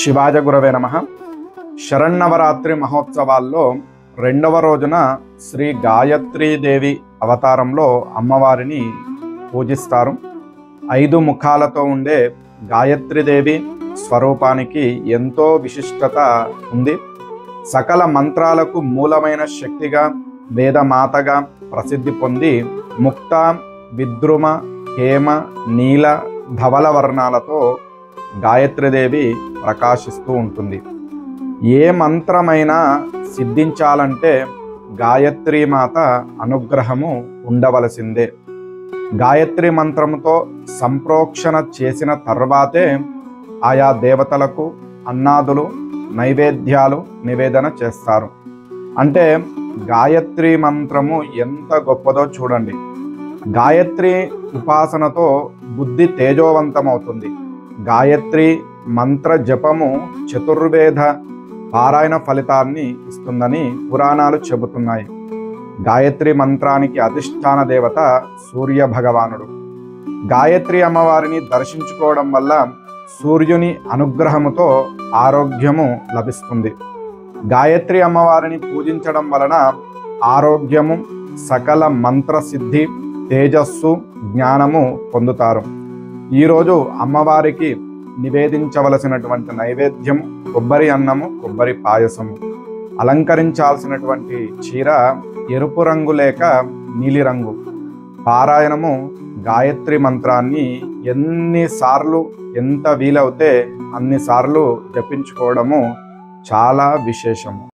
శివాయ గురవే నమః. శరన్నవరాత్రి మహోత్సవాల్లో రెండవ రోజున శ్రీ గాయత్రీదేవి అవతారంలో అమ్మవారిని పూజిస్తారు. 5 ముఖాలతో ఉండే గాయత్రీదేవి స్వరూపానికి ఎంతో విశిష్టత ఉంది. సకల మంత్రాలకు మూలమైన శక్తిగా వేదమాతగా ప్రసిద్ధి పొంది ముక్త, విద్రుమ, హేమ, నీల, ధవల వర్ణాలతో గాయత్రీదేవి ప్రకాశిస్తూ ఉంటుంది. ఏ మంత్రమైనా సిద్ధించాలంటే గాయత్రీ మాత అనుగ్రహము ఉండవలసిందే. గాయత్రి మంత్రముతో సంప్రోక్షణ చేసిన తర్వాతే ఆయా దేవతలకు అన్నాదులు నైవేద్యాలు నివేదన చేస్తారు. అంటే గాయత్రి మంత్రము ఎంత గొప్పదో చూడండి. గాయత్రి ఉపాసనతో బుద్ధి తేజోవంతమవుతుంది. గాయత్రి మంత్ర జపము చతుర్వేద పారాయణ ఫలితాన్ని ఇస్తుందని పురాణాలు చెబుతున్నాయి. గాయత్రి మంత్రానికి అధిష్టాన దేవత సూర్య భగవానుడు. గాయత్రి అమ్మవారిని దర్శించుకోవడం వల్ల సూర్యుని అనుగ్రహముతో ఆరోగ్యము లభిస్తుంది. గాయత్రి అమ్మవారిని పూజించడం వలన ఆరోగ్యము, సకల మంత్రసిద్ధి, తేజస్సు, జ్ఞానము పొందుతారు. ఈరోజు అమ్మవారికి నివేదించవలసినటువంటి నైవేద్యం కొబ్బరి అన్నము, కొబ్బరి పాయసము. అలంకరించాల్సినటువంటి చీర ఎరుపు రంగు లేక నీలిరంగు. పారాయణము గాయత్రి మంత్రాన్ని ఎన్నిసార్లు ఎంత వీలవుతే అన్నిసార్లు జపించుకోవడము చాలా విశేషము.